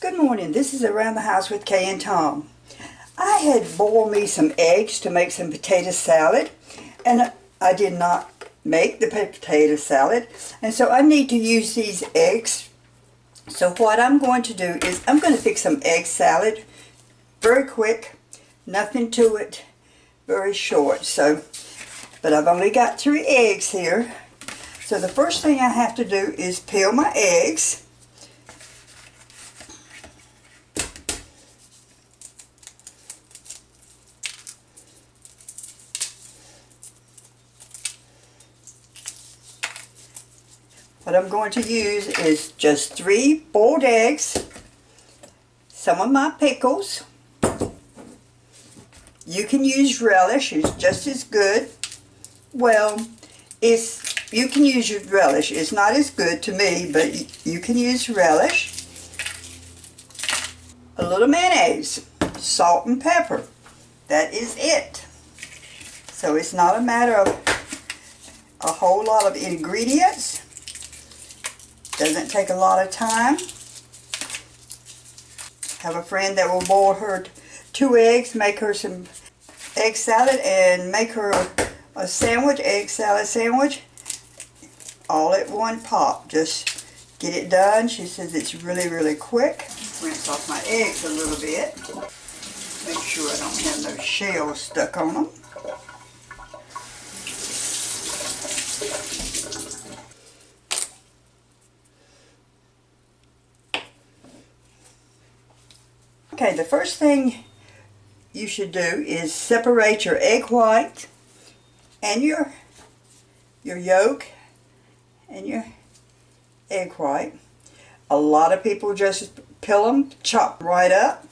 Good morning. This is Around the House with Kay and Tom. I had boiled me some eggs to make some potato salad, and I did not make the potato salad, and so I need to use these eggs. So what I'm going to do is I'm going to fix some egg salad very quick, nothing to it, very short. But I've only got 3 eggs here. So the first thing I have to do is peel my eggs. What I'm going to use is just 3 boiled eggs, some of my pickles. You can use relish, it's just as good. Well, you can use your relish. It's not as good to me, but you can use relish. A little mayonnaise, salt and pepper. That is it. So it's not a matter of a whole lot of ingredients. Doesn't take a lot of time. Have a friend that will boil her 2 eggs, make her some egg salad, and make her a sandwich, egg salad sandwich, all at one pop. Just get it done. She says it's really quick. Rinse off my eggs a little bit. Make sure I don't have no shells stuck on them. Okay, the first thing you should do is separate your egg white and your yolk and your egg white. A lot of people just peel them, chop right up.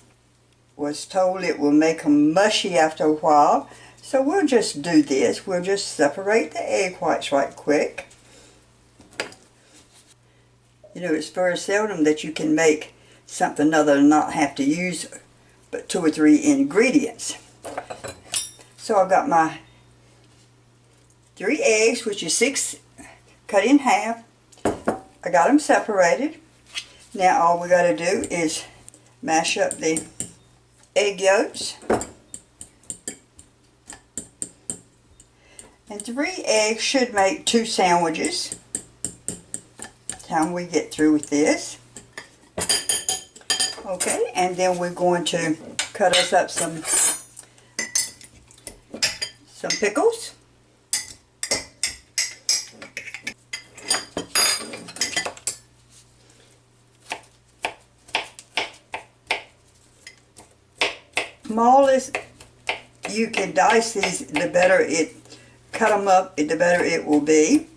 Was told it will make them mushy after a while. So we'll just do this. We'll just separate the egg whites right quick. You know, it's very seldom that you can make something other than not have to use but 2 or 3 ingredients. So I've got my 3 eggs, which is 6 cut in half. I got them separated. Now all we got to do is mash up the egg yolks. And 3 eggs should make 2 sandwiches by the time we get through with this. Okay, and then we're going to cut us up some pickles. Smallest you can dice these, the better cut them up, the better it will be.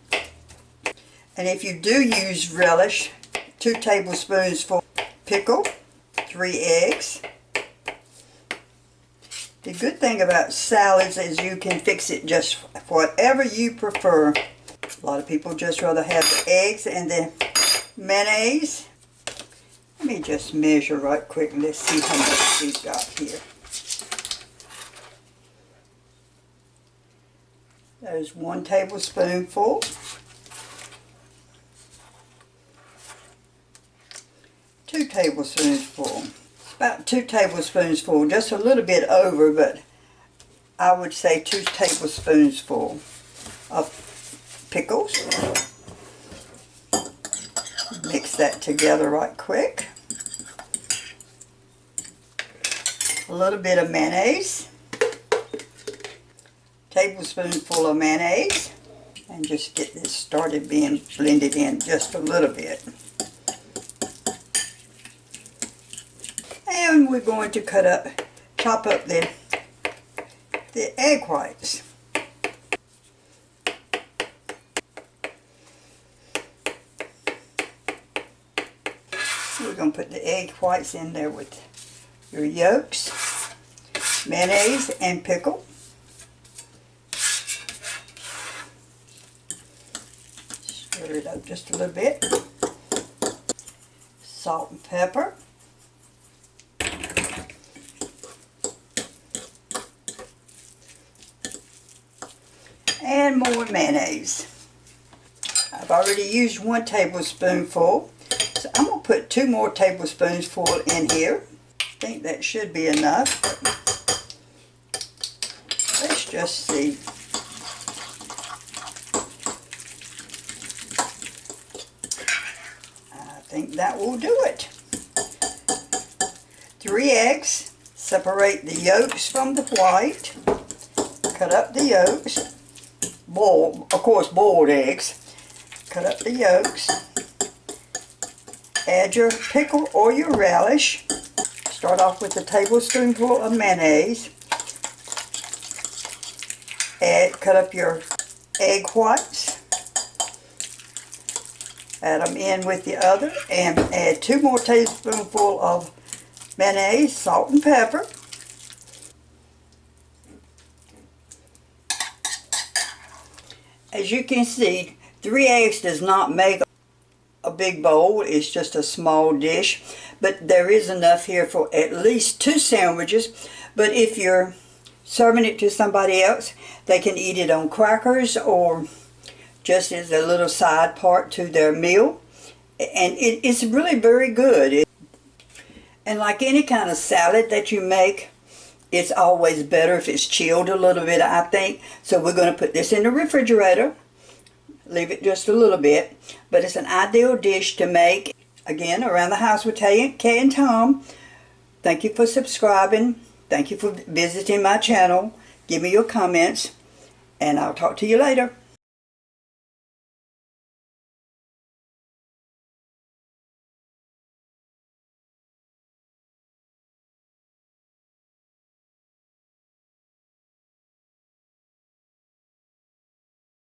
And if you do use relish, 2 tablespoons for pickle, 3 eggs. The good thing about salads is you can fix it just whatever you prefer. A lot of people just rather have the eggs and the mayonnaise. Let me just measure right quick and let's see how much we've got here. There's 1 tablespoonful. 2 tablespoonsful. About 2 tablespoonsful, just a little bit over, but I would say 2 tablespoonsful of pickles. Mix that together right quick. A little bit of mayonnaise. Tablespoonful of mayonnaise. And just get this started being blended in just a little bit. And we're going to chop up the egg whites. We're going to put the egg whites in there with your yolks, mayonnaise, and pickle. Stir it up just a little bit. Salt and pepper. And more mayonnaise. I've already used 1 tablespoonful, so I'm going to put 2 more tablespoons full in here. I think that should be enough. Let's just see. I think that will do it. 3 eggs. Separate the yolks from the white. Cut up the yolks. Of course, boiled eggs. Cut up the yolks. Add your pickle or your relish. Start off with a tablespoonful of mayonnaise. Cut up your egg whites. Add them in with the other and add 2 more tablespoonfuls of mayonnaise, salt and pepper. As you can see, 3 eggs does not make a big bowl. It's just a small dish, but there is enough here for at least 2 sandwiches. But if you're serving it to somebody else, they can eat it on crackers or just as a little side part to their meal. And it's really very good. And like any kind of salad that you make, it's always better if it's chilled a little bit, I think. So we're going to put this in the refrigerator. Leave it just a little bit. But it's an ideal dish to make, again, around the house with Kay and Tom. Thank you for subscribing. Thank you for visiting my channel. Give me your comments. And I'll talk to you later.